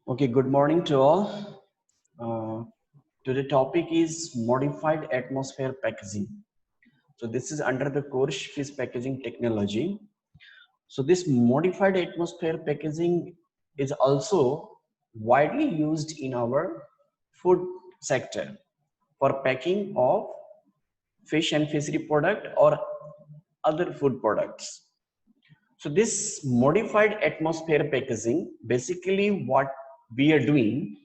Okay, good morning to all. Uh, Today topic is modified atmosphere packaging. So this is under the course fish packaging technology. So this modified atmosphere packaging is also widely used in our food sector for packing of fish and fishery product or other food products. So this modified atmosphere packaging, basically what we are doing,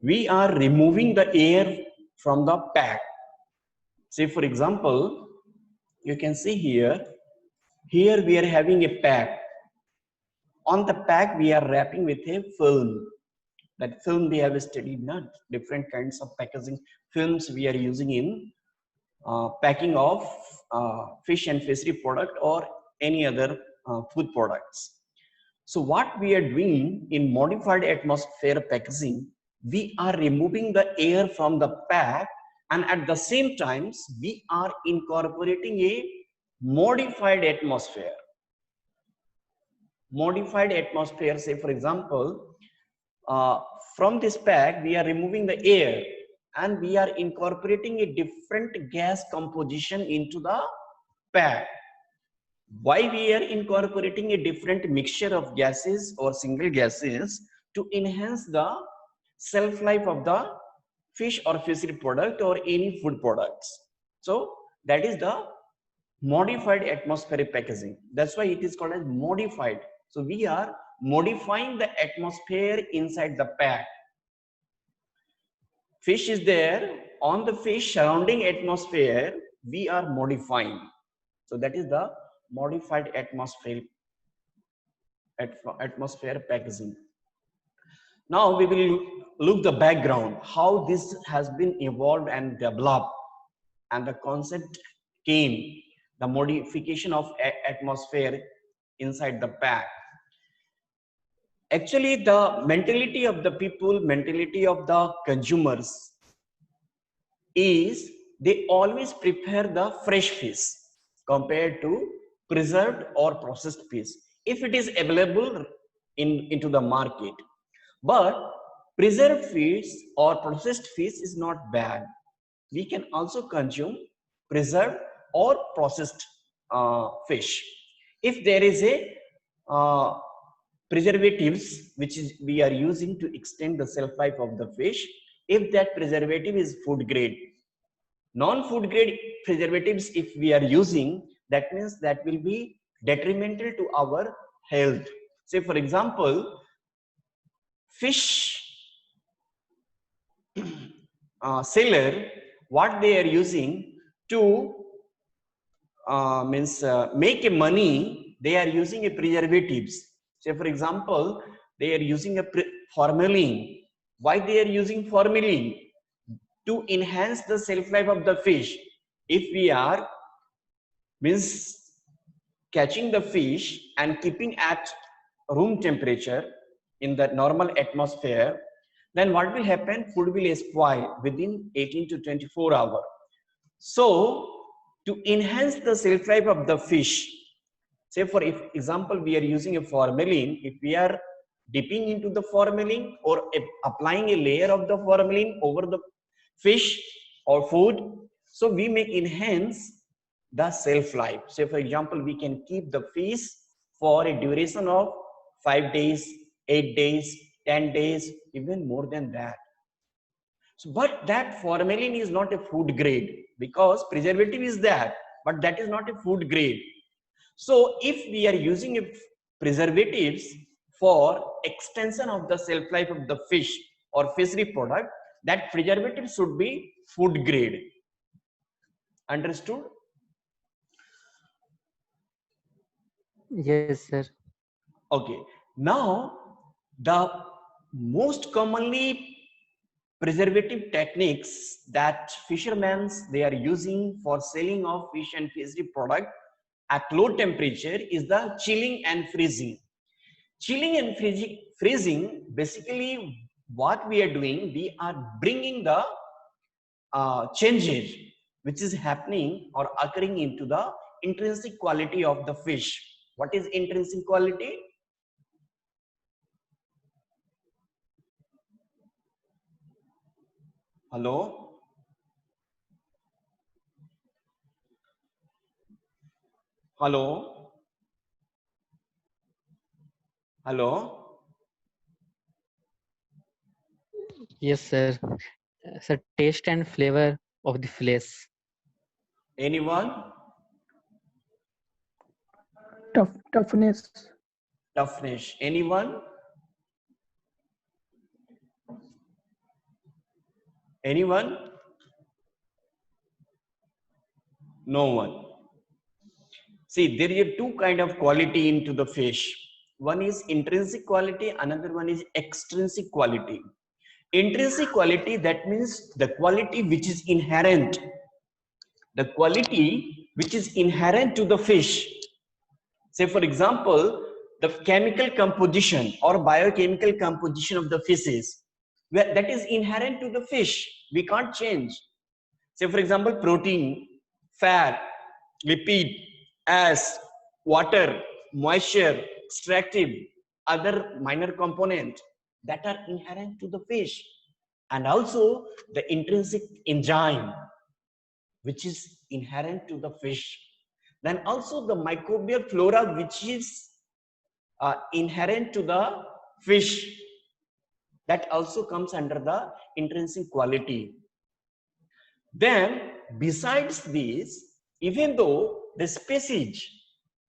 we are removing the air from the pack. Say for example, you can see here we are having a pack. On the pack we are wrapping with a film. That film we have studied not different kinds of packaging films we are using in packing of fish and fishery product or any other food products. So what we are doing in modified atmosphere packaging, we are removing the air from the pack, and at the same times we are incorporating a modified atmosphere. Modified atmosphere, say for example, uh, from this pack we are removing the air and we are incorporating a different gas composition into the pack. Why we are incorporating a different mixture of gases or single gases? To enhance the shelf life of the fish or fishery product or any food products. So that is the modified atmospheric packaging. That's why it is called as modified. So we are modifying the atmosphere inside the pack. Fish is there, on the fish surrounding atmosphere we are modifying. So that is the modified atmosphere packaging. Now we will look the background, how this has been evolved and developed, and the concept came, the modification of atmosphere inside the pack. Actually, the mentality of the people, mentality of the consumers is they always prefer the fresh fish compared to preserved or processed fish if it is available into the market. But preserved fish or processed fish is not bad. We can also consume preserved or processed fish. If there is a uh, preservatives which is we are using to extend the shelf life of the fish, if that preservative is food grade, non-food grade preservatives if we are using, that means that will be detrimental to our health. Say for example, fish seller, what they are using to make a money, they are using a preservatives. Say for example, they are using a formalin. Why they are using formalin? To enhance the shelf life of the fish. If we are catching the fish and keeping at room temperature in the normal atmosphere, then what will happen? Food will spoil within 18 to 24 hours. So to enhance the shelf life of the fish, say for example, we are using a formalin. If we are dipping into the formalin or applying a layer of the formalin over the fish or food, so we may enhance the shelf life. Say for example, we can keep the fish for a duration of 5 days, 8 days, 10 days, even more than that. So, but that formalin is not a food grade because preservative is that, but that is not a food grade. So if we are using preservatives for extension of the shelf life of the fish or fishery product, that preservative should be food grade. Understood? Yes, sir. Okay. Now, the most commonly preservative techniques that fishermen they are using for selling of fish and fishery product at low temperature is the chilling and freezing. Chilling and freezing, basically what we are doing, we are bringing the changes which is happening or occurring into the intrinsic quality of the fish. What is intrinsic quality? Hello? Hello? Hello? Yes, sir. Sir, taste and flavor of the flesh. Anyone? Toughness. Toughness. Anyone? Anyone? No one. See, there are two kind of quality into the fish. One is intrinsic quality, another one is extrinsic quality. Intrinsic quality, that means the quality which is inherent. The quality which is inherent to the fish. Say for example, the chemical composition or biochemical composition of the fishes, that is inherent to the fish. We can't change. Say for example, protein, fat, lipid, as water, moisture, extractive, other minor component that are inherent to the fish, and also the intrinsic enzyme which is inherent to the fish. Then also the microbial flora which is inherent to the fish, that also comes under the intrinsic quality. Then besides this, even though the species,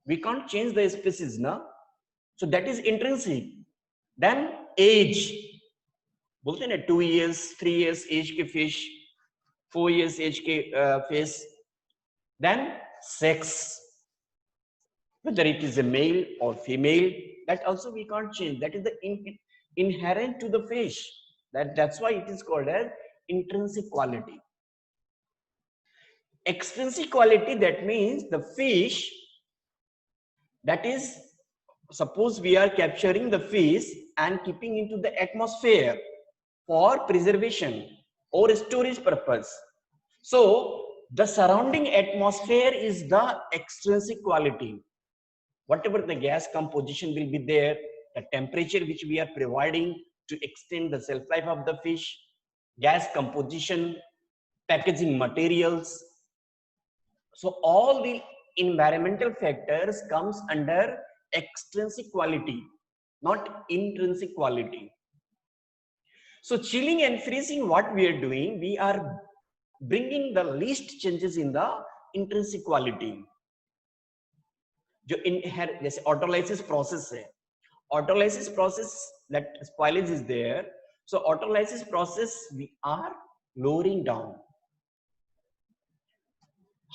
we can't change the species now, so that is intrinsic. Then age, बोलते हैं ना 2 years 3 years age के fish, 4 years age के fish. Then sex, whether it is a male or female, that also we can't change. That is the inherent to the fish. That's why it is called as intrinsic quality. Extrinsic quality, that means the fish, that is, suppose we are capturing the fish and keeping into the atmosphere for preservation or storage purpose. So the surrounding atmosphere is the extrinsic quality. Whatever the gas composition will be there, the temperature which we are providing to extend the shelf life of the fish, gas composition, packaging materials. So all the environmental factors comes under extrinsic quality, not intrinsic quality. So chilling and freezing, what we are doing, we are bringing the least changes in the intrinsic quality. जो inherent, जैसे autolysis process है, autolysis process, that spoilage is there. So autolysis process we are lowering down.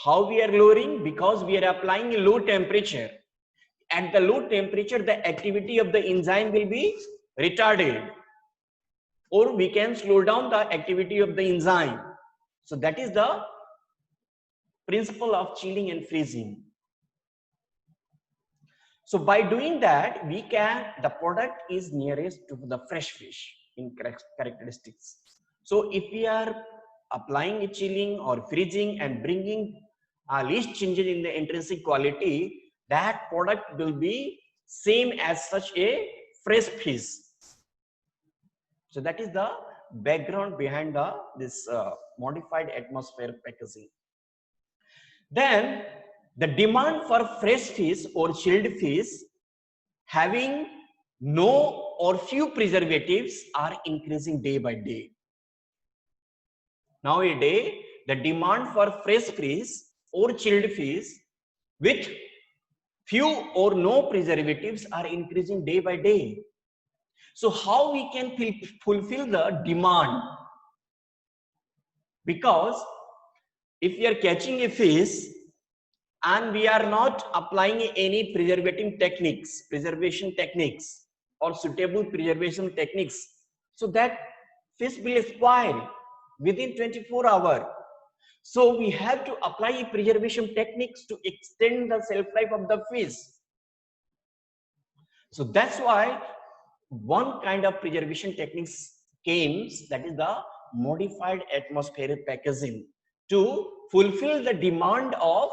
How we are lowering? Because we are applying a low temperature. At the low temperature, the activity of the enzyme will be retarded, or we can slow down the activity of the enzyme. So that is the principle of chilling and freezing. So by doing that, we can, the product is nearest to the fresh fish in characteristics. So if we are applying a chilling or freezing and bringing least changes in the intrinsic quality, that product will be same as such a fresh fish. So that is the background behind this modified atmosphere packaging. Then the demand for fresh fish or chilled fish having no or few preservatives are increasing day by day. Nowadays, the demand for fresh fish or chilled fish with few or no preservatives are increasing day by day. So how we can fulfill the demand? Because if we are catching a fish and we are not applying any preservation techniques or suitable preservation techniques, so that fish will spoil within 24 hours. So we have to apply preservation techniques to extend the shelf life of the fish. So that's why one kind of preservation techniques came, that is the modified atmospheric packaging, to fulfill the demand of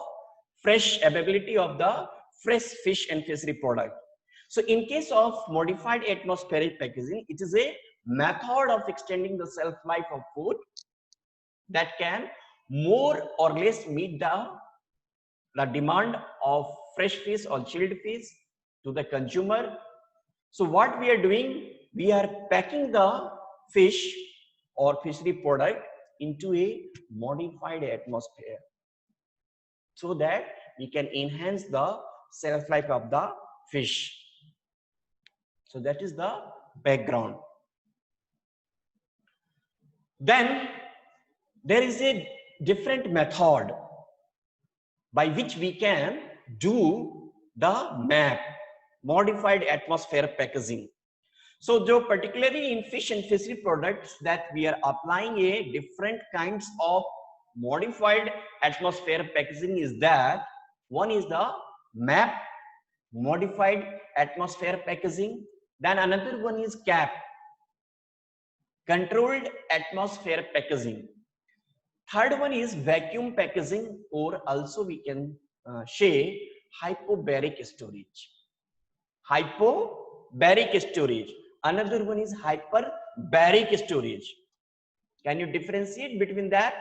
fresh availability of the fresh fish and fishery product. So in case of modified atmospheric packaging, it is a method of extending the shelf life of food that can more or less meet the demand of fresh fish or chilled fish to the consumer. So what we are doing, we are packing the fish or fishery product into a modified atmosphere so that we can enhance the shelf life of the fish. So that is the background. Then there is a different method by which we can do the MAP, modified atmosphere packaging. So though particularly in fish and fishery products that we are applying a different kinds of modified atmosphere packaging is that one is the MAP, modified atmosphere packaging. Then another one is CAP, controlled atmosphere packaging. Third one is vacuum packaging, or also we can say hypobaric storage. Hypobaric storage. Another one is hyperbaric storage. Can you differentiate between that?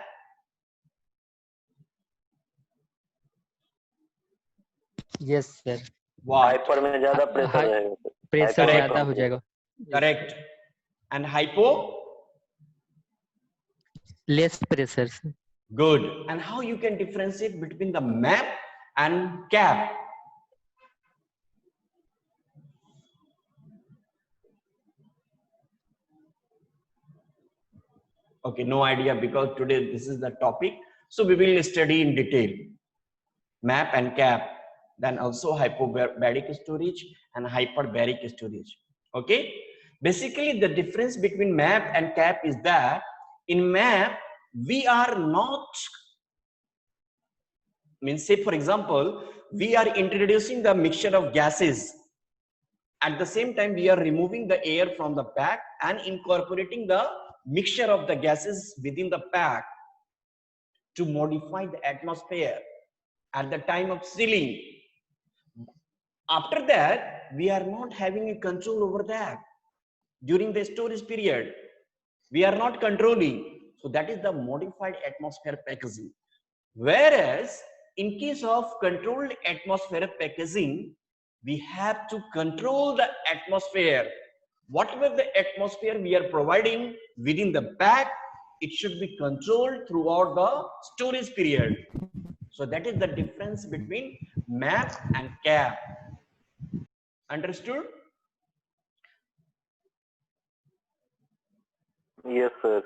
Yes sir. What? Hyper में ज्यादा pressure रहेगा sir. Pressure Hyper ज्यादा कम हो जाएगा. Correct. And hypo? Less pressure. Good. And how you can differentiate between the MAP and CAP? Okay, no idea, because today this is the topic. So we will study in detail MAP and CAP, then also hypobaric storage and hyperbaric storage. Okay, basically the difference between MAP and CAP is that in MAP we are not, say for example, we are introducing the mixture of gases. At the same time, we are removing the air from the pack and incorporating the mixture of the gases within the pack to modify the atmosphere at the time of sealing. After that, we are not having a control over that. During the storage period, we are not controlling. So that is the modified atmosphere packaging. Whereas in case of controlled atmosphere packaging, we have to control the atmosphere. Whatever the atmosphere we are providing within the pack, it should be controlled throughout the storage period. So that is the difference between MAP and CAP. Understood? Yes sir.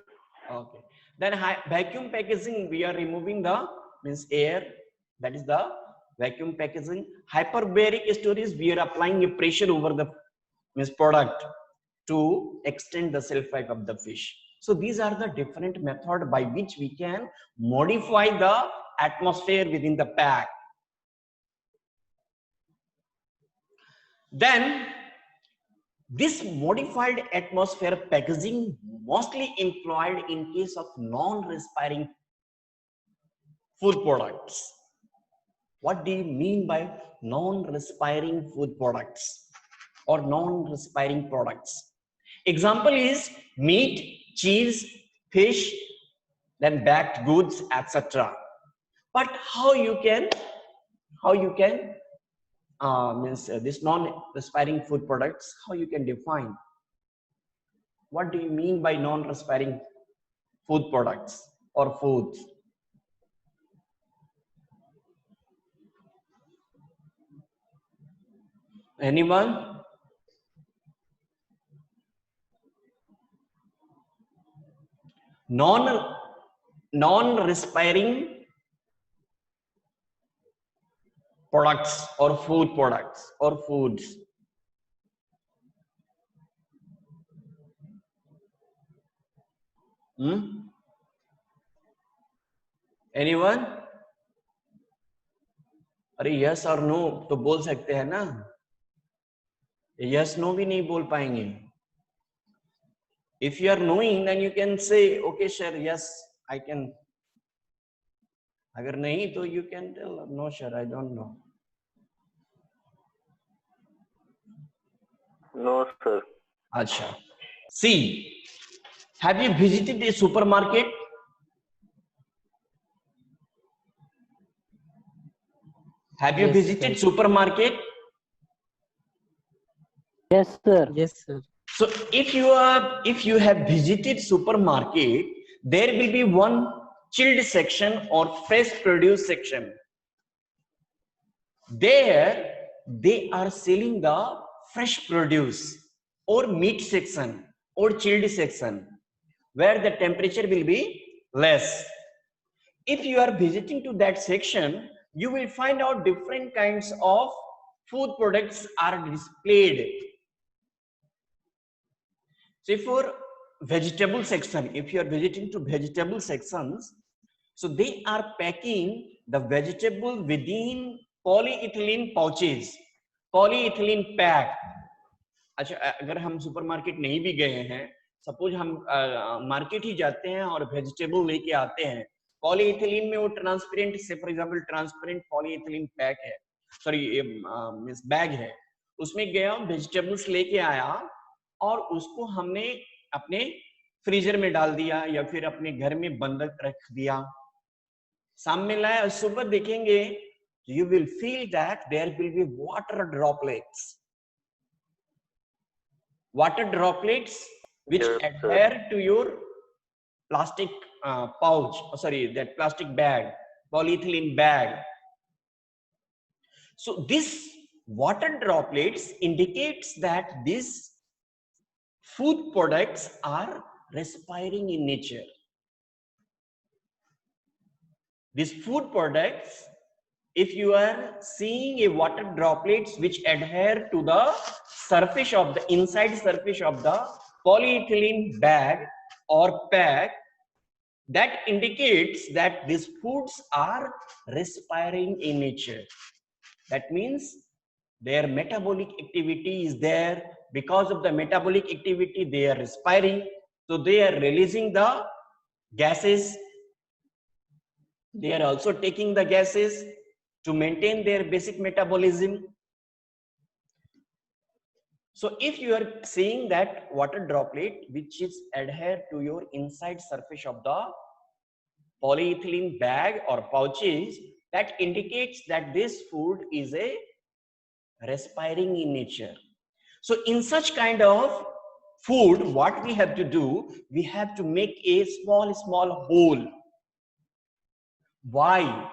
Okay. Then vacuum packaging, we are removing the air. That is the vacuum packaging. Hyperbaric storage, we are applying a pressure over the product to extend the shelf life of the fish. So these are the different methods by which we can modify the atmosphere within the pack. Then this modified atmosphere packaging mostly employed in case of non-respiring food products. What do you mean by non-respiring food products or non-respiring products? Example is meat, cheese, fish, then baked goods, etc. But how you can this non-respiring food products, how you can define? What do you mean by non-respiring food products or foods? Anyone? Non-respiring products or food products or foods. Anyone? अरे yes और no तो बोल सकते हैं ना, yes no भी नहीं बोल पाएंगे. If you are knowing, then you can say, okay, sure, yes, I can. अगर नहीं तो you can tell, no, sure, I don't know. No, sir. Acha. See, have you visited a supermarket? Have you Yes, visited sir. supermarket? Yes, sir. Yes, sir. So if you have visited supermarket, there will be one chilled section or fresh produce section. There they are selling the fresh produce or meat section or chilled section where the temperature will be less. If you are visiting to that section, you will find out different kinds of food products are displayed. So for vegetable section, if you are visiting to vegetable sections, so they are packing the vegetable within polyethylene pouches, polyethylene pack. अच्छा, अगर हम supermarket नहीं भी गए हैं, suppose हम market ही जाते हैं और वेजिटेबल लेके आते हैं, पॉलीइथिलीन में वो ट्रांसपेरेंट से for example transparent polyethylene pack है, सॉरी मींस बैग है, उसमें गया वेजिटेबल्स लेके आया और उसको हमने अपने फ्रीजर में डाल दिया या फिर अपने घर में बंद रख दिया, सामने लाया, सुबह देखेंगे you will feel that there will be water droplets which Yes, sir. adhere to your plastic pouch, sorry, that plastic bag, polyethylene bag. So this water droplets indicates that these food products are respiring in nature. These food products, if you are seeing a water droplets which adhere to the surface of the inside surface of the polyethylene bag or pack, that indicates that these foods are respiring in nature. That means their metabolic activity is there. Because of the metabolic activity, they are respiring, so they are releasing the gases. They are also taking the gases to maintain their basic metabolism. So if you are seeing that water droplet which is adhere to your inside surface of the polyethylene bag or pouches, that indicates that this food is a respiring in nature. So in such kind of food, what we have to do, we have to make a small hole. Why?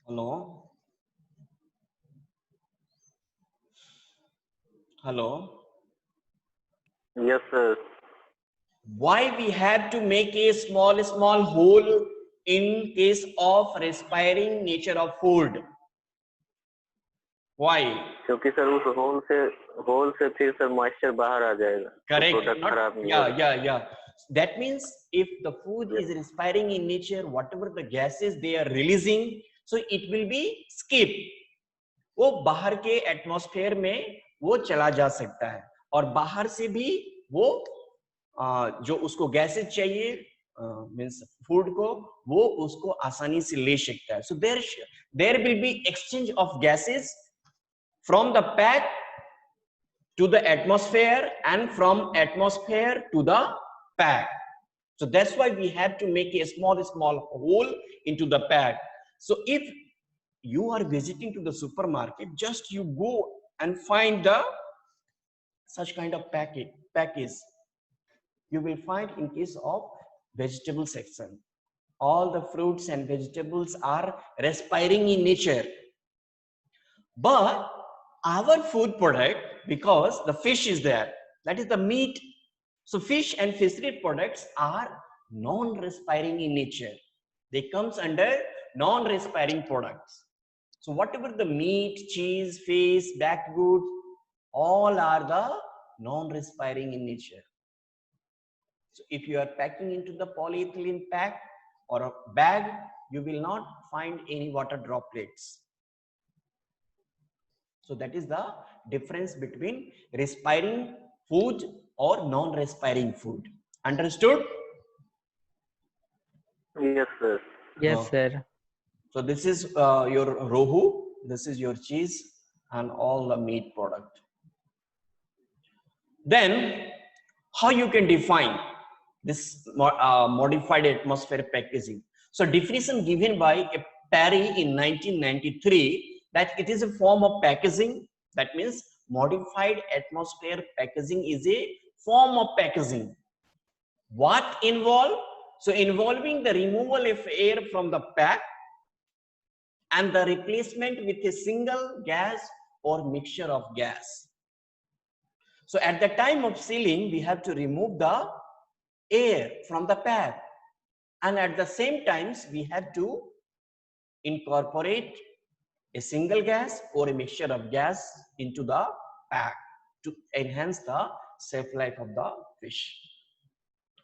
Hello? Hello? Yes, sir. Why we have to make a small hole in case of respiring nature of food? Why? क्योंकि sir उस whole से फिर sir moisture बाहर आ जाएगा, Correct. Product खराब नहीं होगा। Yeah. That means if the food is respiring in nature, whatever the gases they are releasing, so it will be skip. वो बाहर के एटमॉस्फेयर में वो चला जा सकता है और बाहर से भी वो जो उसको गैसेज चाहिए मींस फूड को, वो उसको आसानी से ले सकता है. So there will be exchange of gases from the pack to the atmosphere and from atmosphere to the pack. So that's why we have to make a small hole into the pack. So if you are visiting to the supermarket, just you go and find the such kind of package. You will find in case of vegetable section, all the fruits and vegetables are respiring in nature. But our food product, because the fish is there, that is the meat. So fish and fishery products are non-respiring in nature. They comes under non-respiring products. So whatever the meat, cheese, fish, baked goods, all are the non-respiring in nature. So if you are packing into the polyethylene pack or a bag, you will not find any water droplets. So that is the difference between respiring food or non-respiring food. Understood? Yes, sir. Yes, sir. So this is your rohu, this is your cheese and all the meat product. Then how you can define this modified atmosphere packaging. So definition given by Perry in 1993 that it is a form of packaging. That means modified atmosphere packaging is a form of packaging. What involve? So involving the removal of air from the pack and the replacement with a single gas or mixture of gas. So at the time of sealing, we have to remove the air from the pack, and at the same times we have to incorporate a single gas or a mixture of gas into the pack to enhance the shelf life of the fish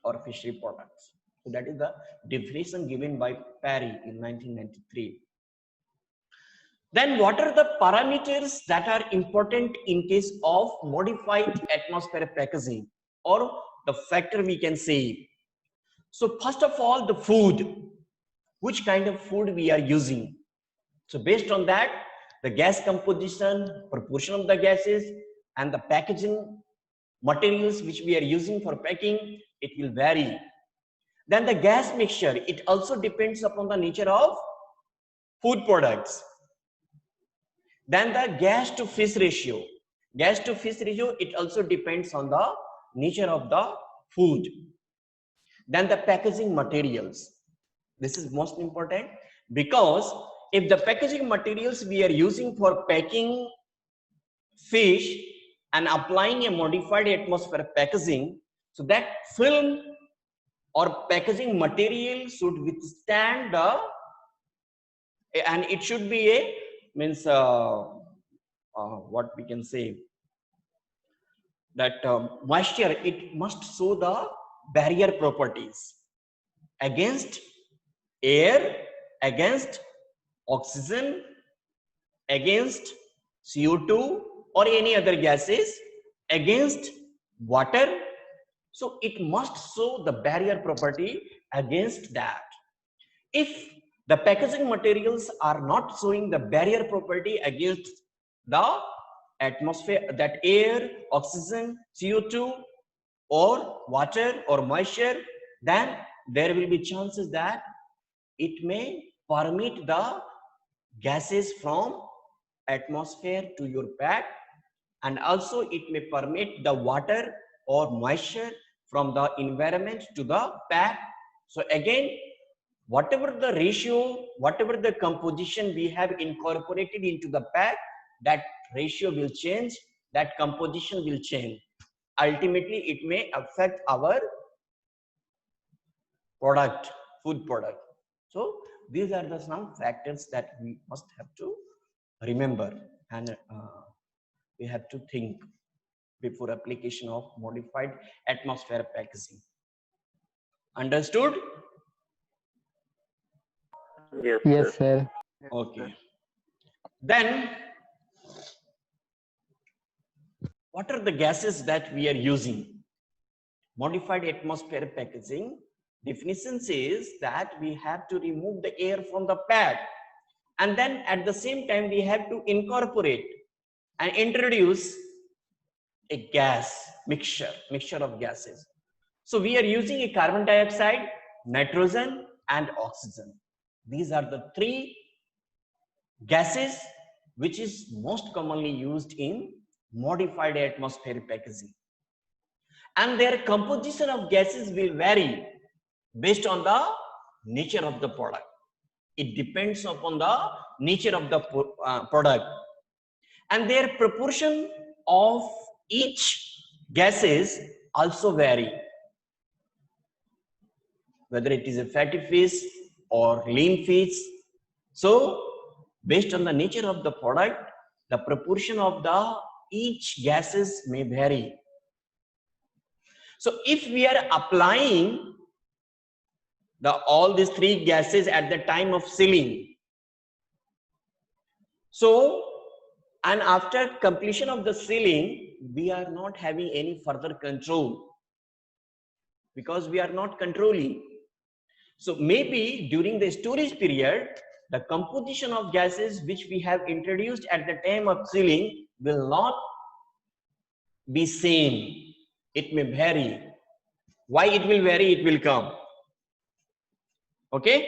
or fishery products. So that is the definition given by Perry in 1993. Then what are the parameters that are important in case of modified atmosphere packaging, or the factor we can say? So first of all, the food, which kind of food we are using. So based on that, the gas composition, proportion of the gases, and the packaging materials which we are using for packing, it will vary. Then the gas mixture, it also depends upon the nature of food products. Then the gas to fish ratio. Gas to fish ratio, it also depends on the nature of the food. Then the packaging materials. This is most important, because if the packaging materials we are using for packing fish and applying a modified atmosphere packaging, so that film or packaging material should withstand the, and it should be a, means what we can say, that moisture, it must show the barrier properties against air, against oxygen, against CO2 or any other gases, against water. So it must show the barrier property against that. If the packaging materials are not showing the barrier property against the atmosphere, that air, oxygen, CO2 or water or moisture, then there will be chances that it may permit the gases from atmosphere to your pack, and also it may permit the water or moisture from the environment to the pack. So again, whatever the ratio, whatever the composition we have incorporated into the pack, that ratio will change, that composition will change. Ultimately, it may affect our product, food product. So these are the some factors that we must have to remember, and we have to think before application of modified atmosphere packaging. Understood? Yes, Yes, sir. sir. Okay. Then what are the gases that we are using? Modified atmosphere packaging definition says that we have to remove the air from the pack, and then at the same time we have to incorporate and introduce a gas mixture of gases. So we are using a carbon dioxide, nitrogen and oxygen. These are the three gases which is most commonly used in modified atmosphere packaging, and their composition of gases will vary based on the nature of the product. It depends upon the nature of the product, and their proportion of each gases also vary, whether it is a fatty fish or lean fish. So based on the nature of the product, the proportion of the each gases may vary. So if we are applying all these three gases at the time of sealing, so and after completion of the sealing, we are not having any further control, because we are not controlling. So maybe during the storage period, the composition of gases which we have introduced at the time of sealing will not be same. It may vary. Why it will vary? It will come. Okay.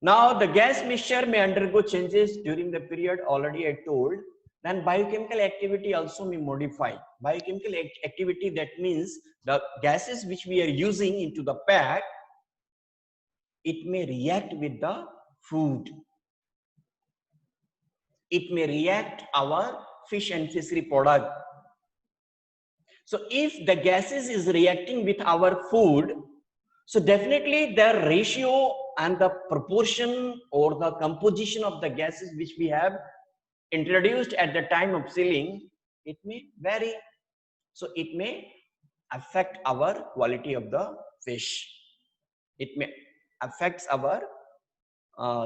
Now the gas mixture may undergo changes during the period already I told. Then biochemical activity also may modify. Biochemical activity, that means the gases which we are using into the pack, it may react with the food. It may react our fish and fishery product. So if the gases is reacting with our food, so definitely the ratio and the proportion or the composition of the gases which we have introduced at the time of sealing, it may vary. So it may affect our quality of the fish. It may affect our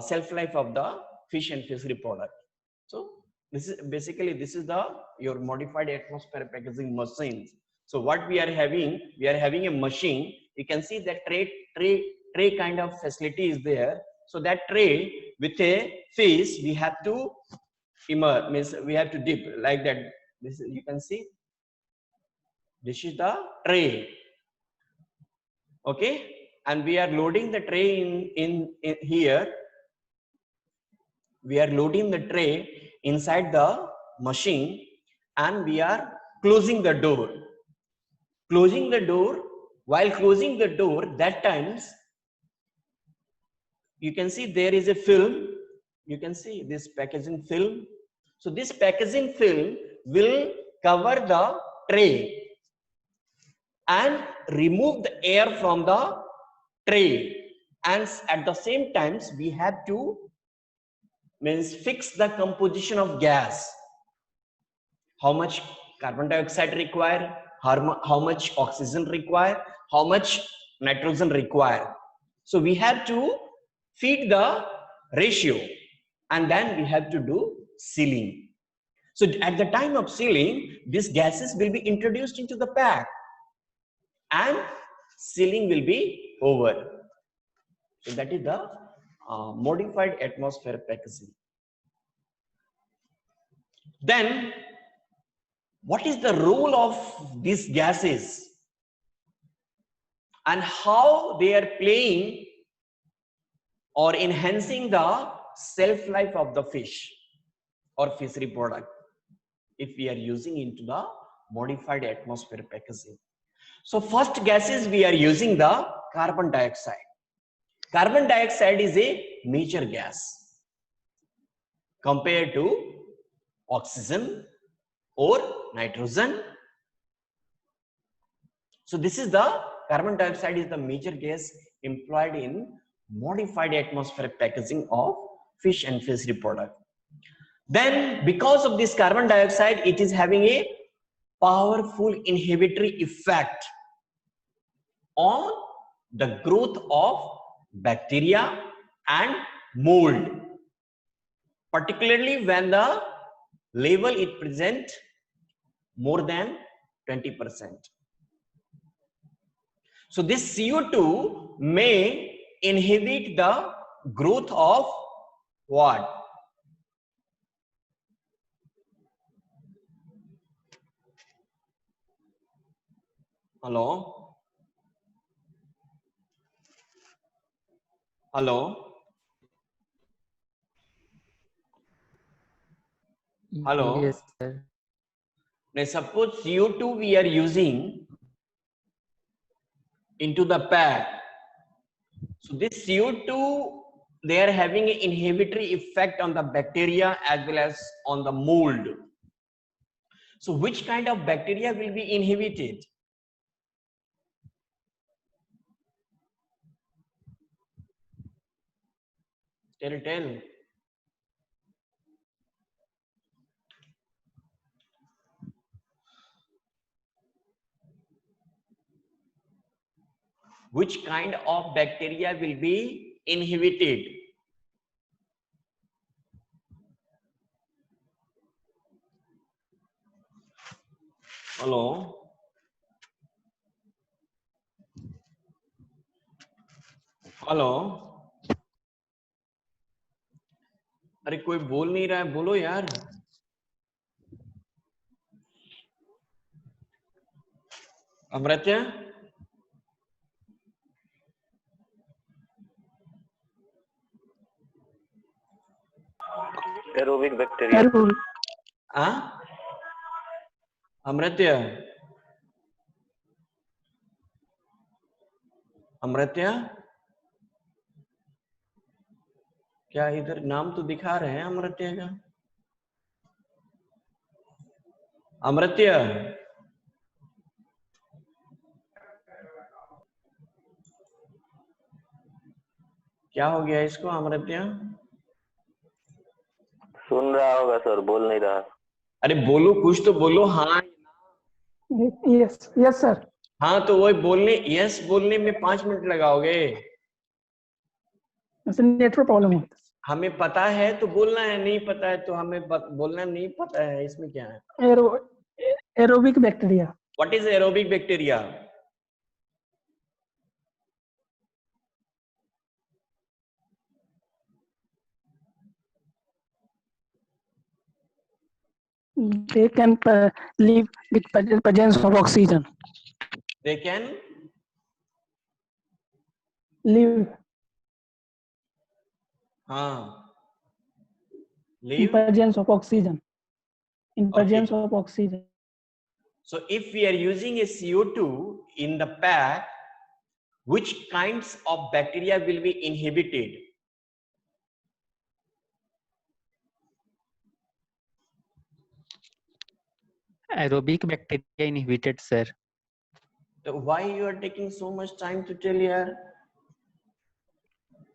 shelf life of the fish and fishery product. So this is basically, this is the your modified atmosphere packaging machines. So what we are having a machine. You can see that tray kind of facility is there. So that tray with a fish, we have to immerse, means we have to dip like that. This is, you can see, this is the tray. Okay, and we are loading the tray in here. We are loading the tray inside the machine and we are closing the door. Closing the door. While closing the door, that times you can see there is a film. You can see this packaging film. So this packaging film will cover the tray and remove the air from the tray. And at the same times, we have to fix the composition of gas. How much carbon dioxide required, how much oxygen required, how much nitrogen required. So we have to feed the ratio and then we have to do sealing. So at the time of sealing, these gases will be introduced into the pack and sealing will be over. So that is the modified atmosphere packaging. Then what is the role of these gases and how they are playing or enhancing the shelf life of the fish or fishery product if we are using into the modified atmosphere packaging? So first gases we are using the carbon dioxide. Carbon dioxide is a major gas compared to oxygen or nitrogen. So this is the carbon dioxide is the major gas employed in modified atmospheric packaging of fish and fishery product. Then because of this carbon dioxide, it is having a powerful inhibitory effect on the growth of bacteria and mold, particularly when the level it present more than 20%. So this CO2 may inhibit the growth of what? Hello? Hello? Hello? Yes, sir. Now suppose CO2 we are using into the pack. So this CO2, they are having an inhibitory effect on the bacteria as well as on the mold. So which kind of bacteria will be inhibited? Tell. Which kind of bacteria will be inhibited? Hello? Hello, अरे कोई बोल नहीं रहा है, बोलो यार। Amartya aerobic bacteria. Aerobic. हाँ अमृत्य अमृत्य क्या इधर नाम तो दिखा रहे हैं अमृत्य का। अमृत्य क्या हो गया इसको अमृत्य? सुन रहा होगा सर, बोल नहीं रहा। अरे बोलो, कुछ तो बोलो। हाँ Yes, yes, sir. हाँ, तो वही बोलने, यस बोलने में 5 मिनट लगाओगे। It's a network problem. हमें पता है तो बोलना है, नहीं पता है तो हमें बोलना नहीं पता है, इसमें क्या है? Aerobic bacteria. What is aerobic bacteria? They can live with presence of oxygen. They can Live हाँ in leave. presence of oxygen. In Okay. presence of oxygen. So if we are using a CO2 in the pack, which kinds of bacteria will be inhibited? Aerobic bacteria inhibited, sir. So why you are taking so much time to tell here?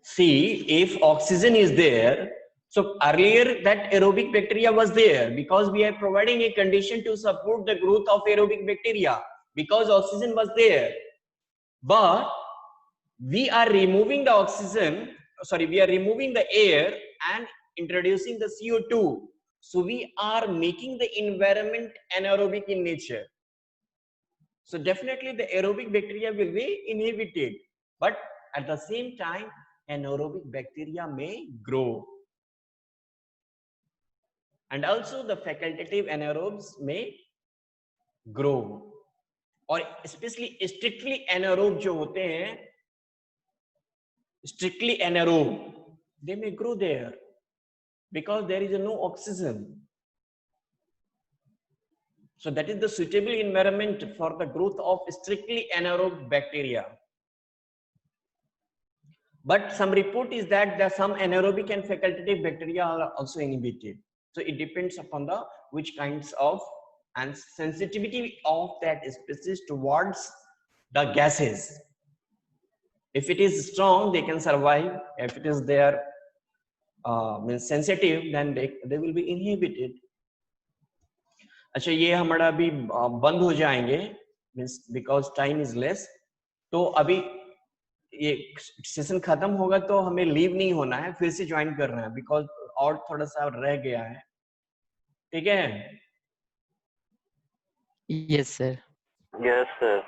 See, if oxygen is there, so earlier that aerobic bacteria was there because we are providing a condition to support the growth of aerobic bacteria because oxygen was there. But we are removing the oxygen, sorry, we are removing the air and introducing the CO2. So we are making the environment anaerobic in nature. So definitely the aerobic bacteria will be inhibited, but at the same time anaerobic bacteria may grow. And also the facultative anaerobes may grow. और especially strictly anaerobe जो होते हैं, strictly anaerobe, they may grow there because there is no oxygen. So that is the suitable environment for the growth of strictly anaerobe bacteria. But some report is that there are some anaerobic and facultative bacteria are also inhibited. So it depends upon the which kinds of and sensitivity of that species towards the gases. If it is strong, they can survive. If it is there means sensitive, then they will be inhibited. अच्छा, ये हमारा अभी बंद हो जाएंगे means because time is less. तो अभी ये सेशन खत्म होगा तो हमें लीव नहीं होना है, फिर से ज्वाइन करना है बिकॉज और थोड़ा सा रह गया है। ठीक है? Yes, sir. Yes sir.